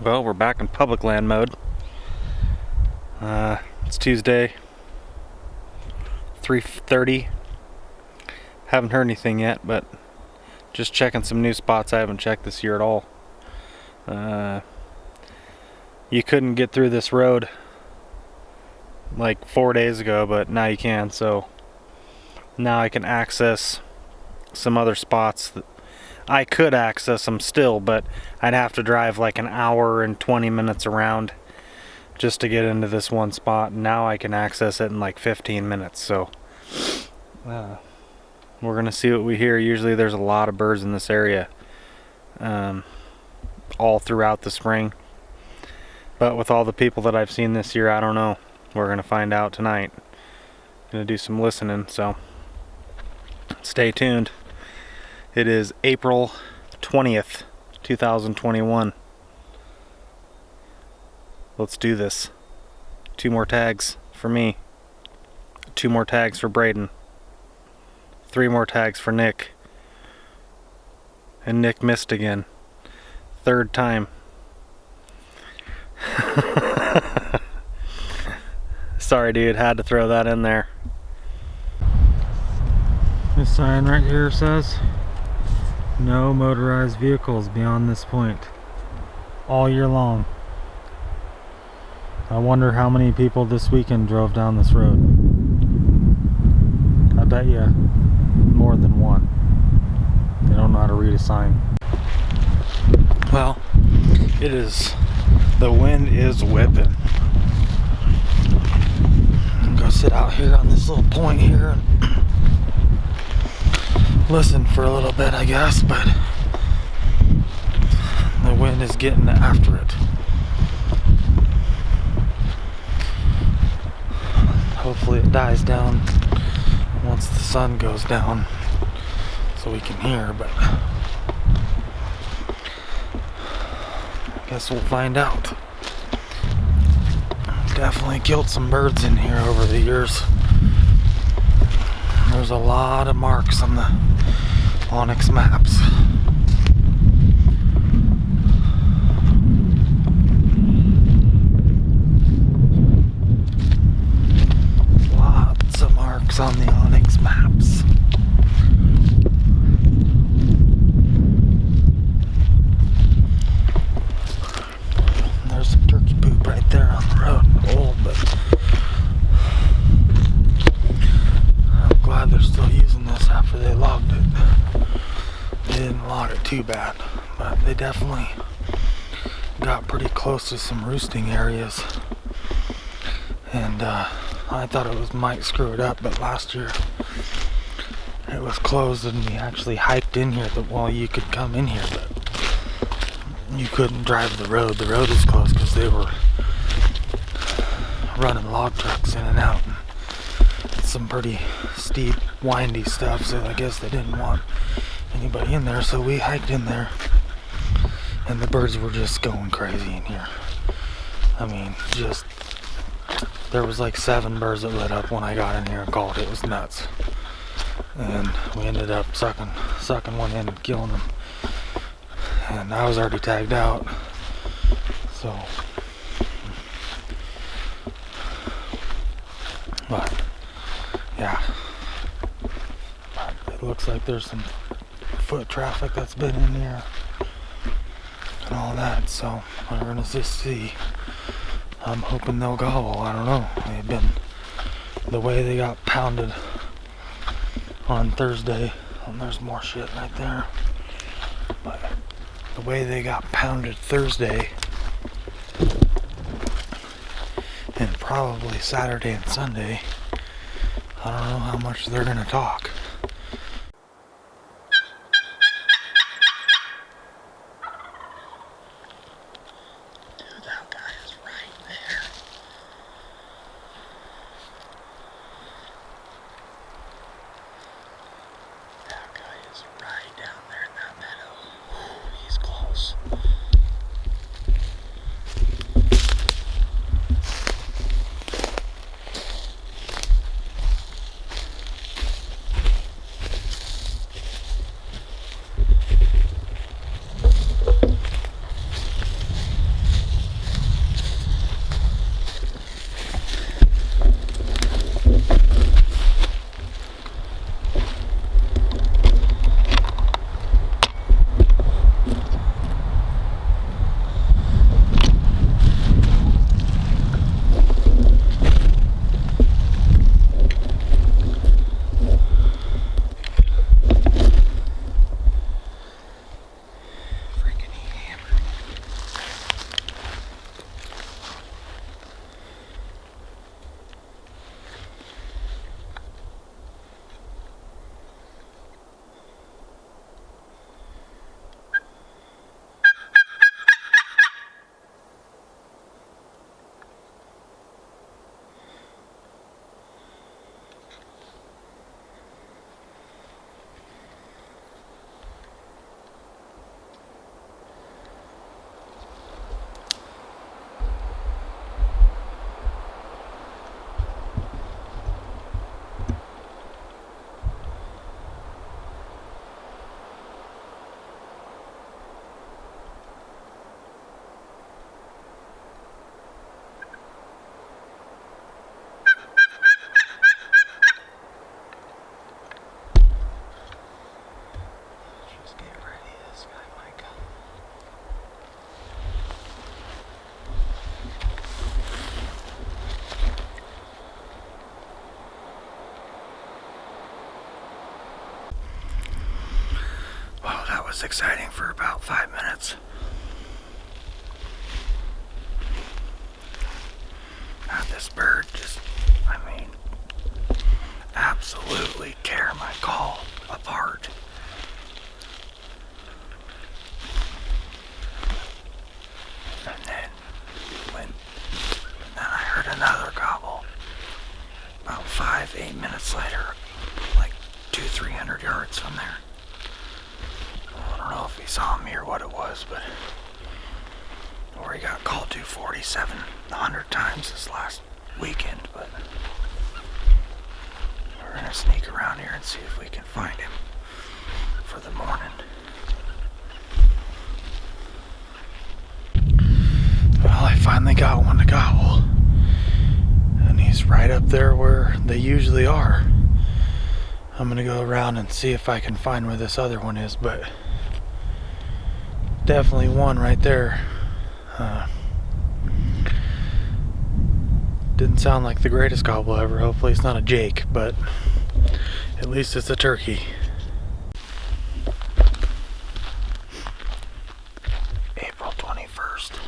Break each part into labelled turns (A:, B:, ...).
A: Well, we're back in public land mode. It's Tuesday, 3:30. Haven't heard anything yet, but just checking some new spots I haven't checked this year at all. You couldn't get through this road like 4 days ago, but now you can, so now I can access some other spots that I could access them still, but I'd have to drive like an hour and 20 minutes around just to get into this one spot. And now I can access it in like 15 minutes. So we're gonna see what we hear. Usually there's a lot of birds in this area all throughout the spring, but with all the people that I've seen this year, I don't know. We're gonna find out tonight. Gonna do some listening, so stay tuned. It is April 20th, 2021. Let's do this. 2 more tags for me. 2 more tags for Braden. 3 more tags for Nick. And Nick missed again. 3rd time. Sorry, dude. Had to throw that in there. This sign right here says no motorized vehicles beyond this point all year long. I wonder how many people this weekend drove down this road. I bet you more than one. They don't know how to read a sign. Well, the wind is whipping. I'm gonna sit out here on this little point here and listen for a little bit, I guess, but the wind is getting after it. Hopefully it dies down once the sun goes down so we can hear, but I guess we'll find out. Definitely killed some birds in here over the years. There's a lot of marks on the Onyx maps. Lots of marks on the Onyx maps. There's some turkey poop right there on the road. Old, but I'm glad they're still using this after they logged it. They didn't log it too bad, but they definitely got pretty close to some roosting areas. And I thought it might screw it up, but last year it was closed and we actually hiked in here. You could come in here, but you couldn't drive the road. The road was closed because they were running log trucks in and out. And some pretty steep, windy stuff, so I guess they didn't want anybody in there, so we hiked in there. And the birds were just going crazy in here. I mean, there was like 7 birds that lit up when I got in here and called. It was nuts. And we ended up sucking one in and killing them. And I was already tagged out. So, but yeah, but it looks like there's some foot traffic that's been in here and all that, so we're gonna just see. I'm hoping they'll gobble. I don't know. They've been, the way they got pounded on Thursday, and there's more shit right there, but the way they got pounded Thursday and probably Saturday and Sunday, I don't know how much they're gonna talk. Dude, that guy is right there. That guy is right down there in that meadow. Ooh, he's close. was exciting for about 5 minutes. Had this bird just, absolutely tear my call apart. And then I heard another gobble about 8 minutes later, like 200-300 yards from there. I don't know if he saw me or what it was, but or he got called to 4,700 times this last weekend, but we're gonna sneak around here and see if we can find him for the morning. Well, I finally got one to gobble, and he's right up there where they usually are. I'm gonna go around and see if I can find where this other one is, but definitely one right there. Didn't sound like the greatest gobble ever. Hopefully it's not a Jake, but at least it's a turkey. April 21st.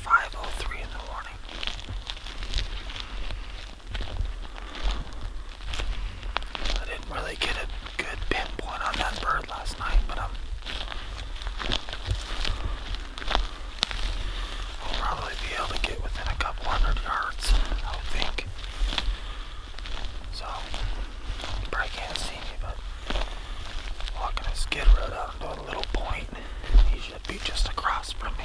A: 5:03 in the morning. I didn't really get a good pinpoint on that bird last night, but I'll probably be able to get within a couple hundred yards, I think. So, you probably can't see me, but walking a skid road out into a little point. He should be just across from me.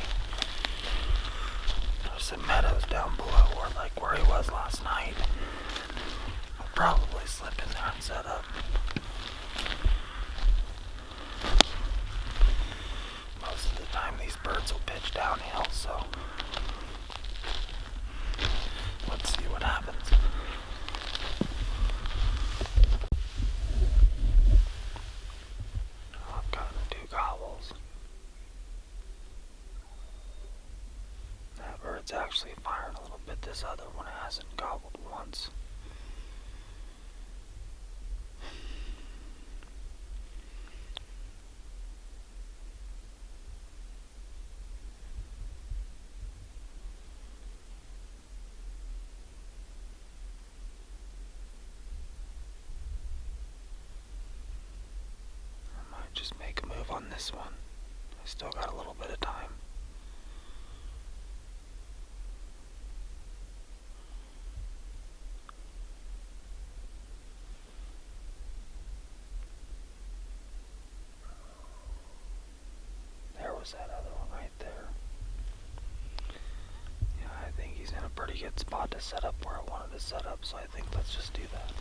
A: There's some meadows down below where he was last night. I'll probably slip in there and set up. Most of the time these birds will pitch downhill, so let's see what happens. I've gotten 2 gobbles. That bird's actually firing a little bit. This other one hasn't gobbled once. Just make a move on this one. I still got a little bit of time. There was that other one right there. Yeah, I think he's in a pretty good spot to set up where I wanted to set up, so I think let's just do that.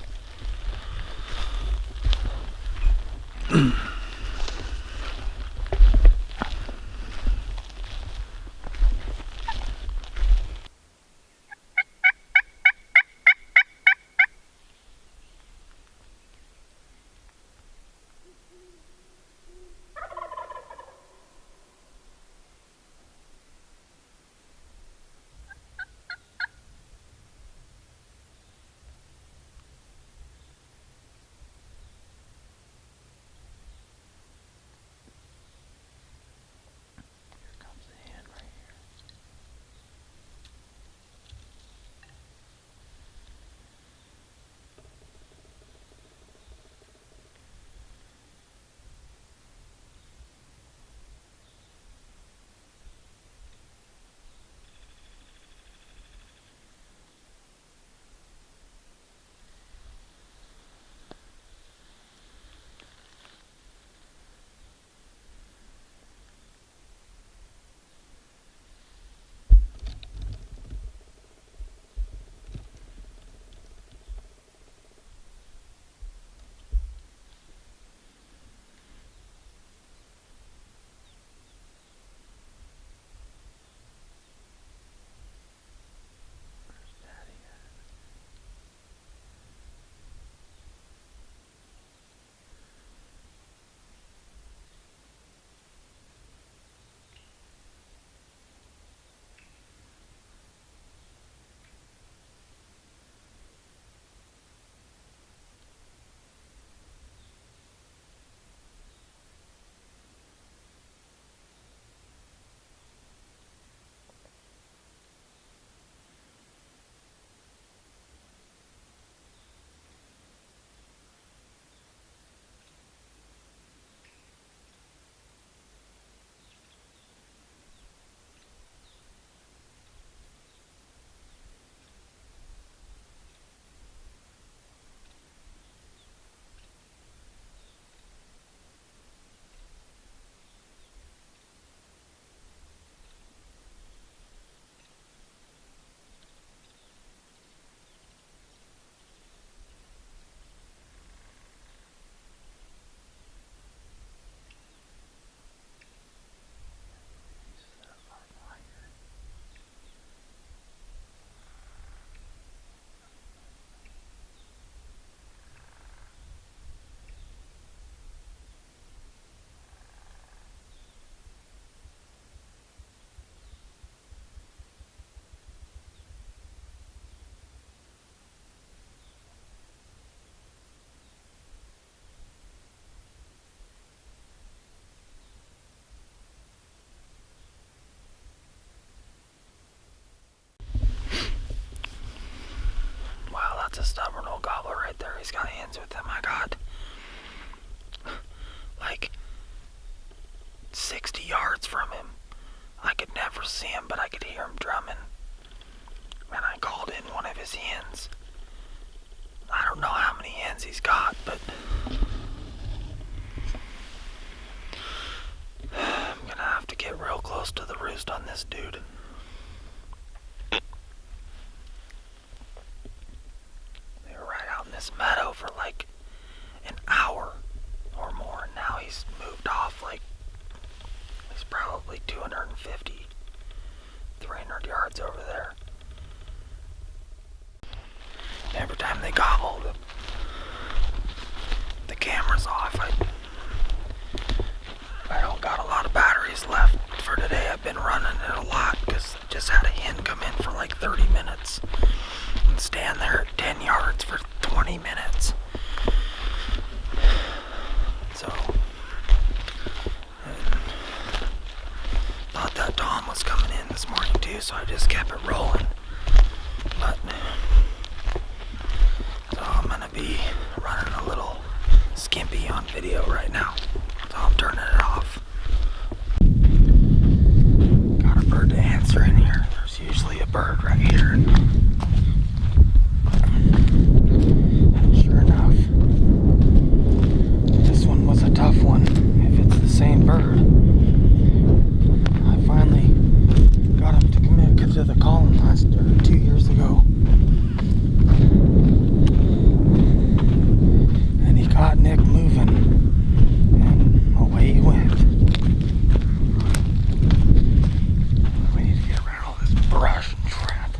A: hens with him. I got like 60 yards from him. I could never see him, but I could hear him drumming. And I called in one of his hens. I don't know how many hens he's got, but I'm gonna have to get real close to the roost on this dude. They were right out in this meadow for like an hour or more, and now he's moved off. Like, he's probably 250, 300 yards over there. Every time they gobble, the camera's off. I don't got a lot of batteries left for today. I've been running it a lot because I just had a hen come in for like 30 minutes and stand there at 10 yards for 20 minutes. So, thought that Tom was coming in this morning too, so I just kept it rolling. But so I'm gonna be running a little skimpy on video right now, so I'm turning it off. Got a bird to answer in here. There's usually a bird right here. And sure enough, this one was a tough one. If it's the same bird, I finally got him to commit to the calling 2 years ago. Got Nick moving, and away he went. We need to get around all this brush and crap.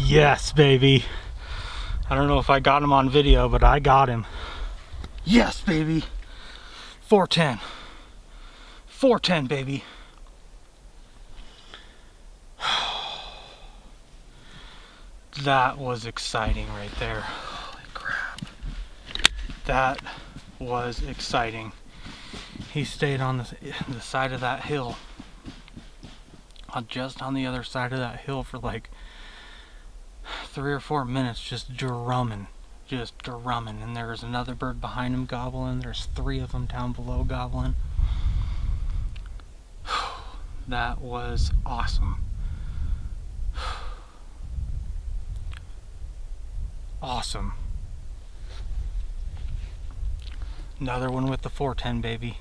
A: Yes, baby. I don't know if I got him on video, but I got him. Yes, baby. 410. 410, baby. That was exciting right there. Holy crap. That was exciting. He stayed on the side of that hill. Just on the other side of that hill for like 3 or 4 minutes, just drumming. And there's another bird behind him gobbling. There's 3 of them down below gobbling. That was awesome. Awesome. Another one with the 410, baby.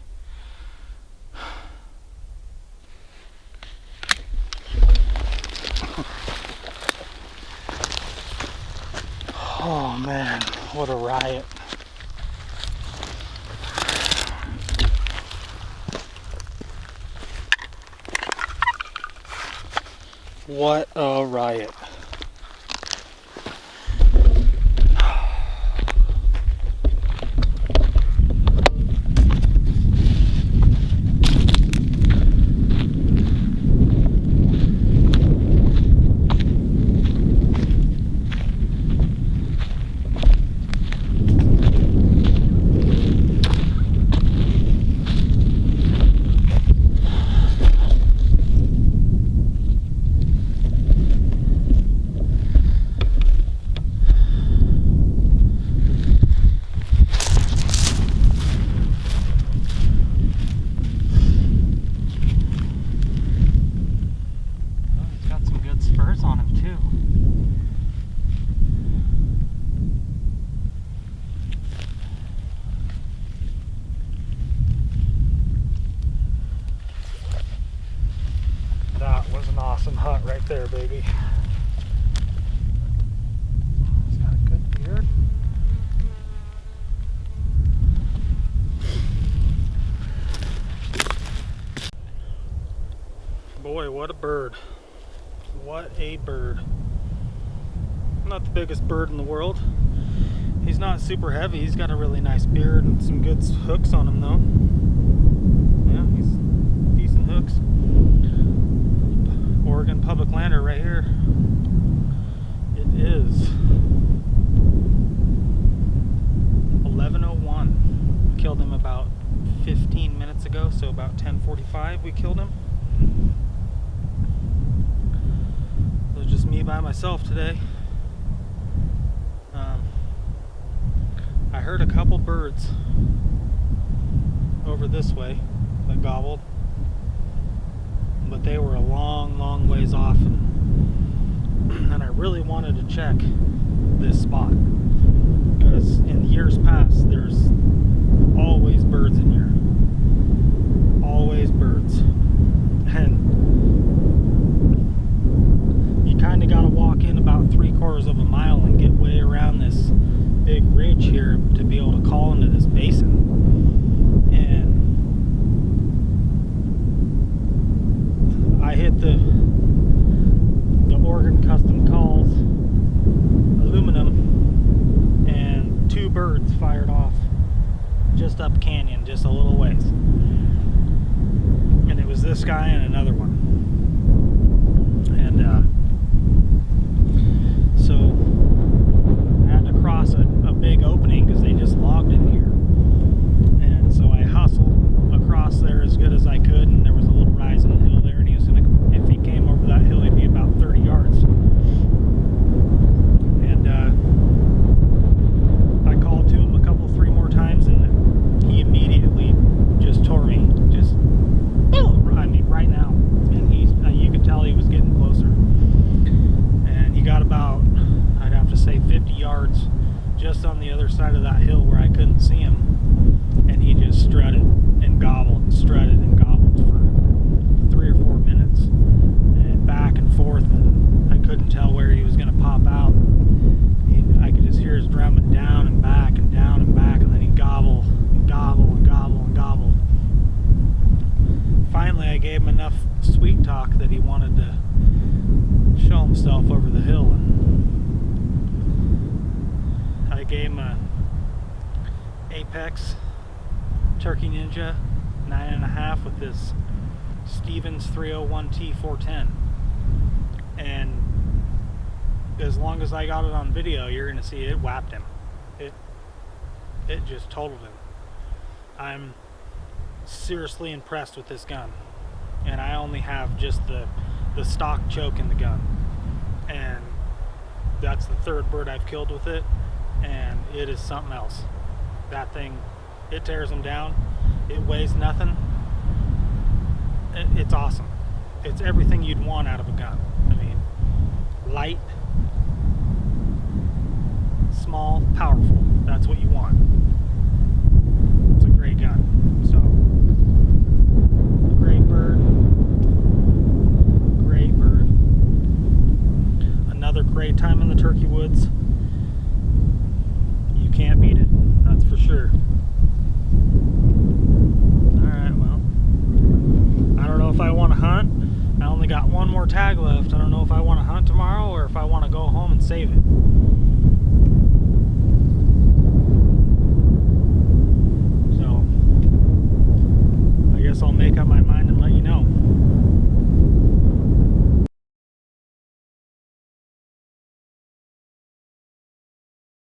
A: Oh man, what a riot. What a riot. Awesome hunt right there, baby. He's got a good beard. Boy, what a bird. What a bird. Not the biggest bird in the world. He's not super heavy. He's got a really nice beard and some good hooks on him though. Yeah, he's decent hooks. Oregon public lander right here. It is 11:01. We killed him about 15 minutes ago, so about 10:45 we killed him. It was just me by myself today. I heard a couple birds over this way that gobbled, but they were a long ways off, and I really wanted to check this spot because in years past there's always birds in here, always birds, and you kind of got to walk in about 3/4 of a mile and get way around this big ridge here to be able to call into this basin. And I hit the Oregon Custom Calls aluminum, and 2 birds fired off just up canyon, just a little ways. And it was this guy and another one. And so I had to cross a big opening because they just logged in here. And so I hustled across there as good as I could, and there was a little rise in the hill there, and he was gonna, if he came over that hill, he'd be about 30 yards. And I called to him a couple, 3 more times, and he immediately just tore me, just, I mean, right now. And you could tell he was getting closer. And he got about, I'd have to say 50 yards just on the other side of that hill where I couldn't see him, and he just strutted and gobbled and strutted and gobbled for 3 or 4 minutes, and back and forth, and I couldn't tell where he was going to pop out. I could just hear his drumming down and back and down and back, and then he'd gobble and gobble and gobble and gobble. Finally I gave him enough sweet talk that he wanted to show himself over the hill, and gave him a Apex Turkey Ninja 9.5 with this Stevens 301T 410, and as long as I got it on video, you're gonna see it whapped him. It just totaled him. I'm seriously impressed with this gun, and I only have just the stock choke in the gun, and that's the third bird I've killed with it, and it is something else. That thing, it tears them down. It weighs nothing. It's awesome. It's everything you'd want out of a gun. I mean, light, small, powerful. That's what you want. It's a great gun. So, great bird. Great bird. Another great time in the turkey woods. You can't beat it. That's for sure. Alright, well, I don't know if I want to hunt. I only got one more tag left. I don't know if I want to hunt tomorrow or if I want to go home and save it.